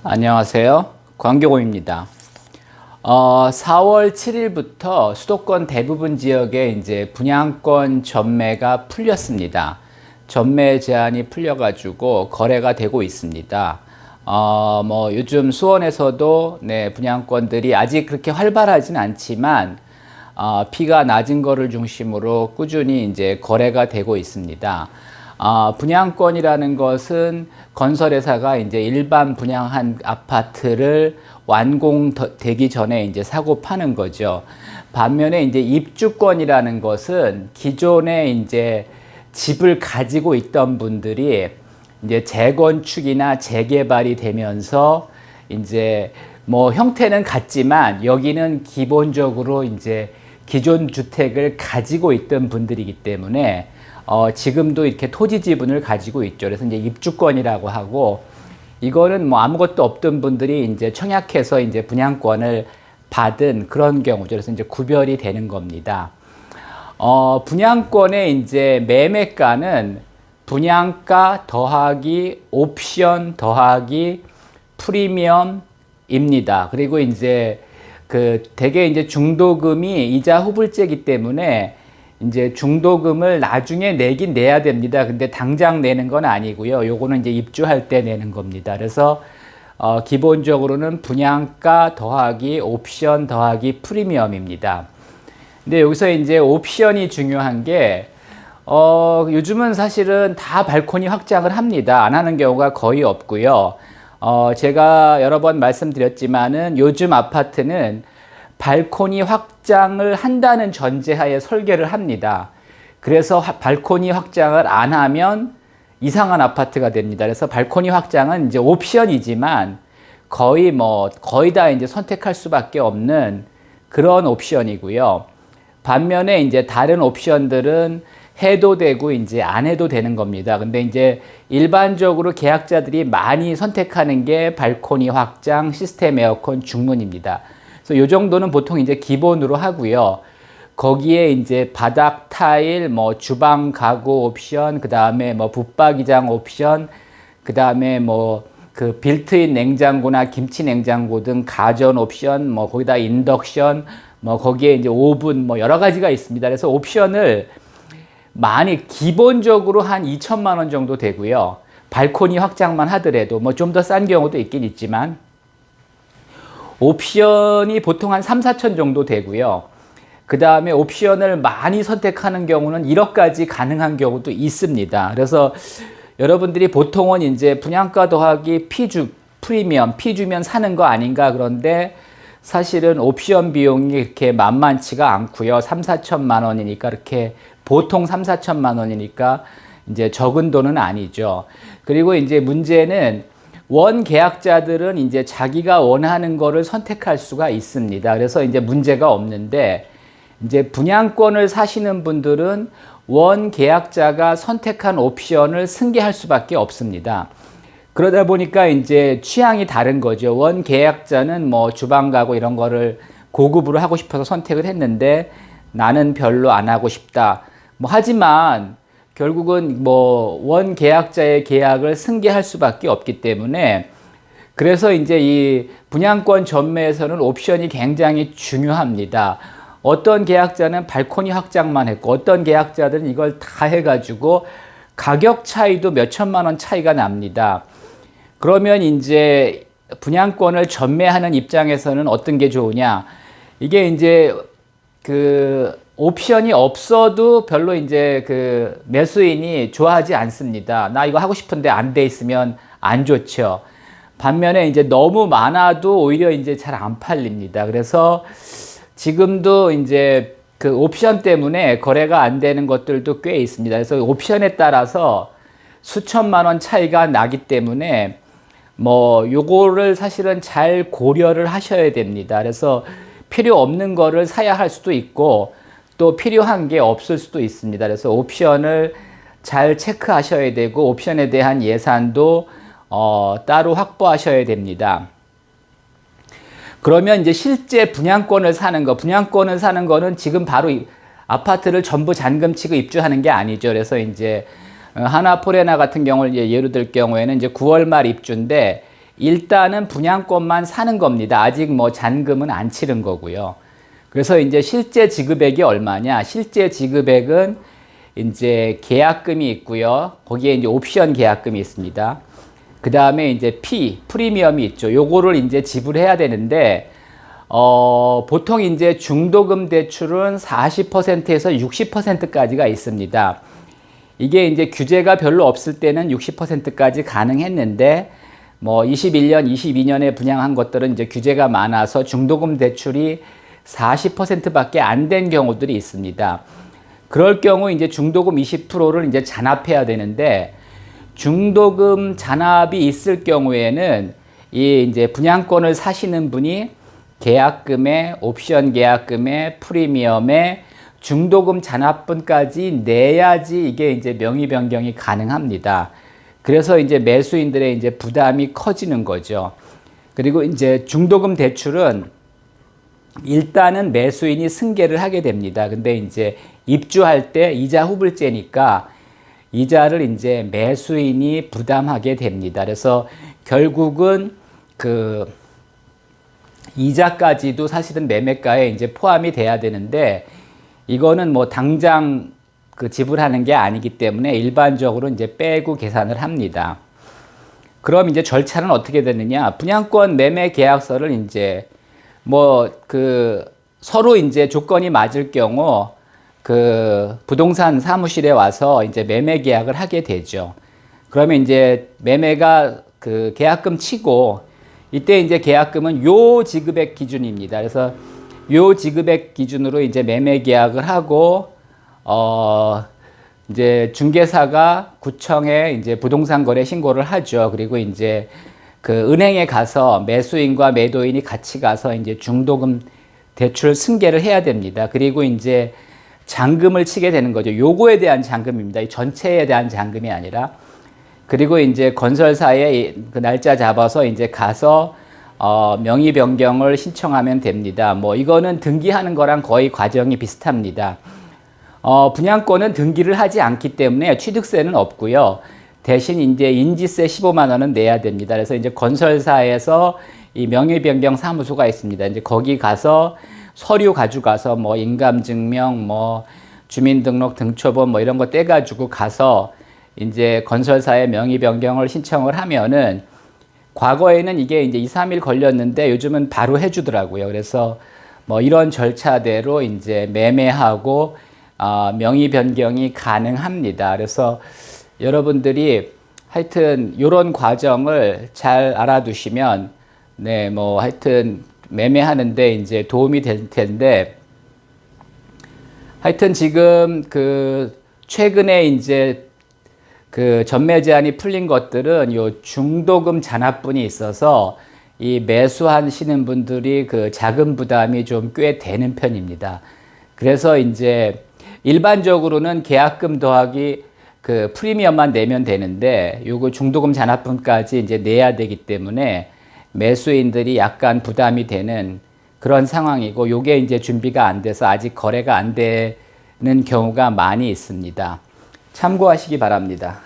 안녕하세요. 광교공입니다. 4월 7일부터 수도권 대부분 지역에 이제 분양권 전매가 풀렸습니다. 전매 제한이 풀려가지고 거래가 되고 있습니다. 요즘 수원에서도 분양권들이 아직 그렇게 활발하진 않지만 피가 낮은 거를 중심으로 꾸준히 이제 거래가 되고 있습니다. 분양권이라는 것은 건설회사가 이제 일반 분양한 아파트를 완공되기 전에 이제 사고 파는 거죠. 반면에 이제 입주권이라는 것은 기존에 이제 집을 가지고 있던 분들이 이제 재건축이나 재개발이 되면서 이제 뭐 형태는 같지만 여기는 기본적으로 이제 기존 주택을 가지고 있던 분들이기 때문에 지금도 이렇게 토지 지분을 가지고 있죠. 그래서 이제 입주권이라고 하고, 이거는 뭐 아무것도 없던 분들이 이제 청약해서 이제 분양권을 받은 그런 경우죠. 그래서 이제 구별이 되는 겁니다. 분양권의 이제 매매가는 분양가 더하기 옵션 더하기 프리미엄입니다. 그리고 이제 대개 이제 중도금이 이자 후불제이기 때문에 이제 중도금을 나중에 내긴 내야 됩니다. 근데 당장 내는 건 아니고요. 요거는 이제 입주할 때 내는 겁니다. 그래서 기본적으로는 분양가 더하기 옵션 더하기 프리미엄입니다. 근데 여기서 이제 옵션이 중요한 게 요즘은 사실은 다 발코니 확장을 합니다. 안 하는 경우가 거의 없고요. 제가 여러 번 말씀드렸지만은 요즘 아파트는 발코니 확장을 한다는 전제하에 설계를 합니다. 그래서 발코니 확장을 안 하면 이상한 아파트가 됩니다. 그래서 발코니 확장은 이제 옵션이지만 거의 다 이제 선택할 수밖에 없는 그런 옵션이고요. 반면에 이제 다른 옵션들은 해도 되고 이제 안 해도 되는 겁니다. 근데 이제 일반적으로 계약자들이 많이 선택하는 게 발코니 확장, 시스템 에어컨, 중문입니다. 그래서 요 정도는 보통 이제 기본으로 하고요. 거기에 이제 바닥 타일, 주방 가구 옵션, 그 다음에 붙박이장 옵션, 그 다음에 빌트인 냉장고나 김치 냉장고 등 가전 옵션, 거기다 인덕션, 거기에 이제 오븐, 여러 가지가 있습니다. 그래서 옵션을 많이 기본적으로 한 2천만 원 정도 되고요. 발코니 확장만 하더라도 좀 더 싼 경우도 있긴 있지만 옵션이 보통 한 3, 4천 정도 되고요. 그 다음에 옵션을 많이 선택하는 경우는 1억까지 가능한 경우도 있습니다. 그래서 여러분들이 보통은 이제 분양가 더하기 프리미엄, 피 주면 사는 거 아닌가, 그런데 사실은 옵션 비용이 그렇게 만만치가 않고요. 3, 4천만 원이니까 이렇게 보통 3, 4천만 원이니까 이제 적은 돈은 아니죠. 그리고 이제 문제는 원 계약자들은 이제 자기가 원하는 거를 선택할 수가 있습니다. 그래서 이제 문제가 없는데, 이제 분양권을 사시는 분들은 원 계약자가 선택한 옵션을 승계할 수밖에 없습니다. 그러다 보니까 이제 취향이 다른 거죠. 원 계약자는 주방 가구 이런 거를 고급으로 하고 싶어서 선택을 했는데 나는 별로 안 하고 싶다. 하지만 결국은 원 계약자의 계약을 승계할 수밖에 없기 때문에, 그래서 이제 이 분양권 전매에서는 옵션이 굉장히 중요합니다. 어떤 계약자는 발코니 확장만 했고 어떤 계약자들은 이걸 다 해가지고 가격 차이도 몇 천만 원 차이가 납니다. 그러면 이제 분양권을 전매하는 입장에서는 어떤 게 좋으냐? 이게 이제 옵션이 없어도 별로 이제 매수인이 좋아하지 않습니다. 나 이거 하고 싶은데 안 돼 있으면 안 좋죠. 반면에 이제 너무 많아도 오히려 이제 잘 안 팔립니다. 그래서 지금도 이제 옵션 때문에 거래가 안 되는 것들도 꽤 있습니다. 그래서 옵션에 따라서 수천만 원 차이가 나기 때문에 요거를 사실은 잘 고려를 하셔야 됩니다. 그래서 필요 없는 거를 사야 할 수도 있고 또 필요한 게 없을 수도 있습니다. 그래서 옵션을 잘 체크하셔야 되고 옵션에 대한 예산도 따로 확보하셔야 됩니다. 그러면 이제 실제 분양권을 사는 거는 지금 바로 아파트를 전부 잔금 치고 입주하는 게 아니죠. 그래서 이제 하나 포레나 같은 경우를 예로 들 경우에는 이제 9월 말 입주인데 일단은 분양권만 사는 겁니다. 아직 뭐 잔금은 안 치른 거고요. 그래서 이제 실제 지급액이 얼마냐? 실제 지급액은 이제 계약금이 있고요. 거기에 이제 옵션 계약금이 있습니다. 그 다음에 이제 프리미엄이 있죠. 요거를 이제 지불해야 되는데, 보통 이제 중도금 대출은 40%에서 60%까지가 있습니다. 이게 이제 규제가 별로 없을 때는 60%까지 가능했는데, 뭐 21년, 22년에 분양한 것들은 이제 규제가 많아서 중도금 대출이 40%밖에 안 된 경우들이 있습니다. 그럴 경우 이제 중도금 20%를 이제 잔압해야 되는데, 중도금 잔압이 있을 경우에는 이 이제 분양권을 사시는 분이 계약금에, 옵션 계약금에, 프리미엄에 중도금 잔압분까지 내야지 이게 이제 명의 변경이 가능합니다. 그래서 이제 매수인들의 이제 부담이 커지는 거죠. 그리고 이제 중도금 대출은 일단은 매수인이 승계를 하게 됩니다. 근데 이제 입주할 때 이자 후불제니까 이자를 이제 매수인이 부담하게 됩니다. 그래서 결국은 그 이자까지도 사실은 매매가에 이제 포함이 돼야 되는데, 이거는 뭐 당장 그 지불하는 게 아니기 때문에 일반적으로 이제 빼고 계산을 합니다. 그럼 이제 절차는 어떻게 되느냐? 분양권 매매 계약서를 이제 뭐 그 서로 이제 조건이 맞을 경우 그 부동산 사무실에 와서 이제 매매 계약을 하게 되죠. 그러면 이제 매매가 그 계약금 치고, 이때 이제 계약금은 요 지급액 기준입니다. 그래서 요 지급액 기준으로 이제 매매 계약을 하고, 이제 중개사가 구청에 이제 부동산 거래 신고를 하죠. 그리고 이제 그 은행에 가서 매수인과 매도인이 같이 가서 이제 중도금 대출 승계를 해야 됩니다. 그리고 이제 잔금을 치게 되는 거죠. 요거에 대한 잔금입니다. 이 전체에 대한 잔금이 아니라. 그리고 이제 건설사에 그 날짜 잡아서 이제 가서 명의 변경을 신청하면 됩니다. 뭐 이거는 등기하는 거랑 거의 과정이 비슷합니다. 분양권은 등기를 하지 않기 때문에 취득세는 없고요. 대신 이제 인지세 15만 원은 내야 됩니다. 그래서 이제 건설사에서 이 명의 변경 사무소가 있습니다. 이제 거기 가서 서류 가져가서 뭐 인감증명, 뭐 주민등록 등초본 뭐 이런 거 떼가지고 가서 이제 건설사에 명의 변경을 신청을 하면은, 과거에는 이게 이제 2, 3일 걸렸는데 요즘은 바로 해주더라고요. 그래서 뭐 이런 절차대로 이제 매매하고 명의 변경이 가능합니다. 그래서 여러분들이 하여튼 이런 과정을 잘 알아두시면, 네, 뭐 하여튼 매매하는데 이제 도움이 될 텐데, 하여튼 지금 그 최근에 이제 그 전매 제한이 풀린 것들은 요 중도금 잔압분이 있어서 이 매수하시는 분들이 그 자금 부담이 좀 꽤 되는 편입니다. 그래서 이제 일반적으로는 계약금 더하기 그 프리미엄만 내면 되는데, 요거 중도금 잔압분까지 이제 내야 되기 때문에 매수인들이 약간 부담이 되는 그런 상황이고, 요게 이제 준비가 안 돼서 아직 거래가 안 되는 경우가 많이 있습니다. 참고하시기 바랍니다.